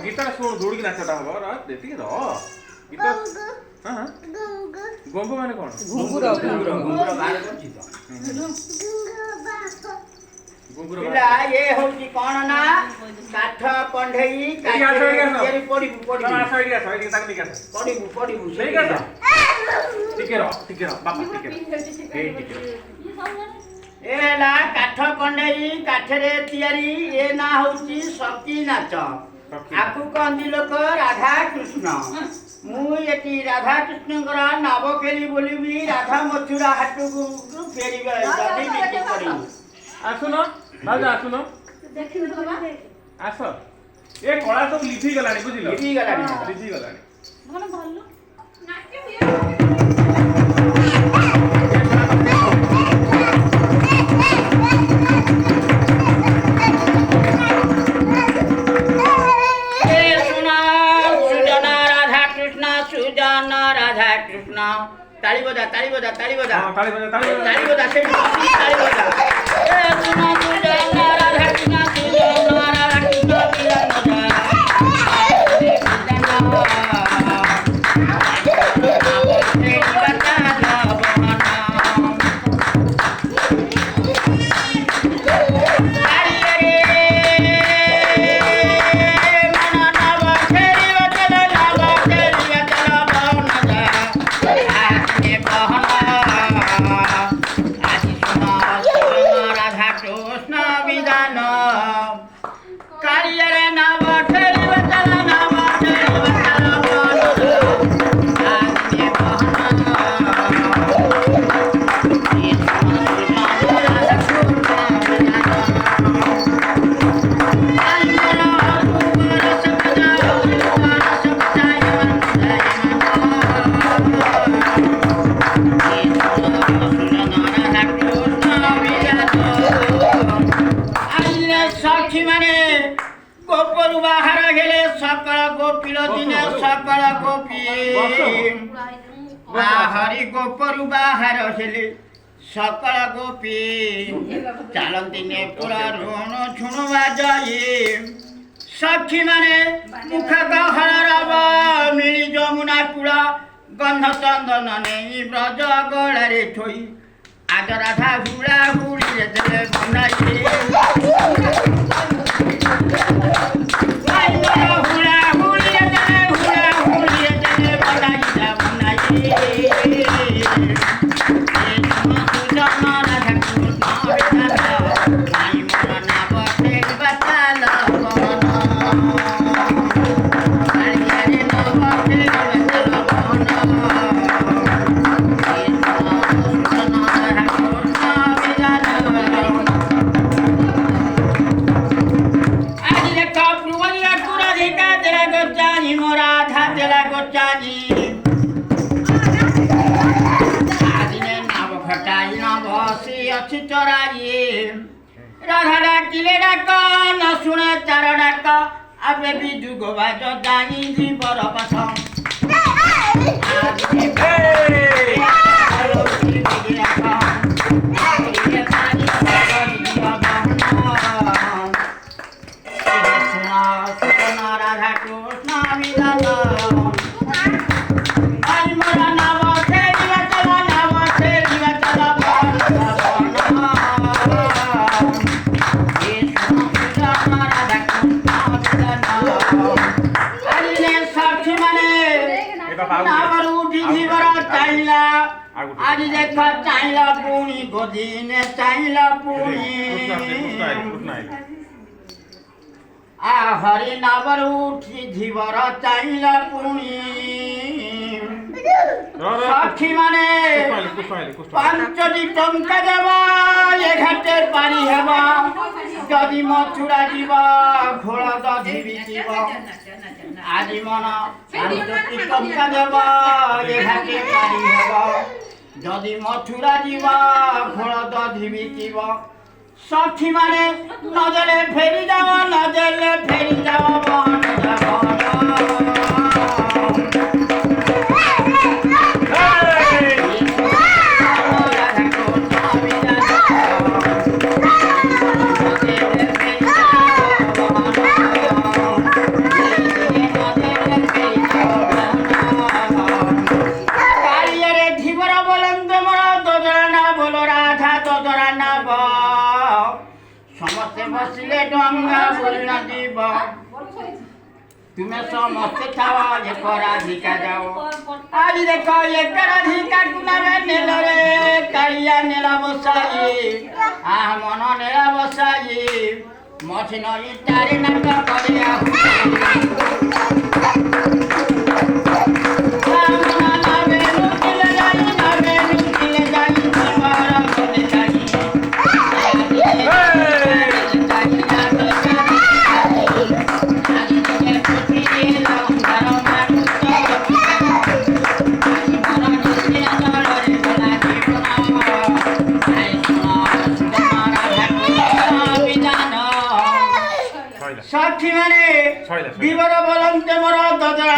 गीता सुन दौड़ के नाचटा हम देखी रह गीता हाँ गंगो माने कौन घुंगुर बाहर करछि तो पिला ये होची कोन ना काठ कंढेई काठी पड़ी साइड तक निका पड़ी ठीक है ठीक है बाबा ठीक है ए ला काठ कंढेई काठरे तियारी ए ना होची सखी नाच आकु कहंदी लोक राधा कृष्ण मु एटी राधा कृष्णकर नाव खेली बोलिबी राधा मथुरा हाटू फेरी गदी बिकी पड़ी आसुन भाउज आसुन देखि बाबा आस ए कला सब लिथि गलानी बुझिलो लिथि गलानी भल भल नाट्य राधा कृष्ण ताली बजा ताली बजा ताली बजा से ताली बजा ए सुना सुजाना राधा कृष्ण सुजाना राधा कृष्ण हरि गोपरु बाहर हेले सकल गोपी चलती ने पूरा ऋण छुणवा जाए सखी माने मुख गहर रब मिली जमुना कूड़ा गंध चंदन नहीं ब्रज गलारे थोई आज राधा हुड़ा हुड़ी देले बनाई राधा डाकिले डाक न शुणे चार डाक आबे भी जुगो बाज जानी जी बर पास राधा कृष्ण मिलन आज देखा चाहिला पुणी गोदीने चाहिला पुणी आ हरि नावर उठी धीवर चाहिला पुणी साक्षी माने पांचटी टंका देवा ए घाटे पानी हेबा जदि मथुरा जीवा घोड़ दधी बिकिबा आदि मन पांचटी टंका देवा ए घाटे पानी हेबा जदि मथुरा जीवा घोड़ दधी बिकिबा साक्षी माने नजरे फेरी जाओ नजरे फेरी जाओ बन जाओ ସମସ୍ତେ ବସିଲେ ଡଙ୍ଗା ବୁଲିନ ଯିବ ତୁମେ ସମସ୍ତେ ଥାଅ ଏକ ରାଧିକା ଯାଅ ଆଜି ଦେଖ ଏକ ରାଧିକା ଗୁଲାବେ ନେଲରେ କାଳିଆ ନେଲା ବସାଇ ମନ ନେଲା ବସାଇ ମଝି ନଈଟାରେ ନାଟ କରିବା ସାକ୍ଷୀ ମାନେ ସଇଲା, ସଇଲା। ବିବର ବୋଲନ୍ତେ ମୋର ଦଦରା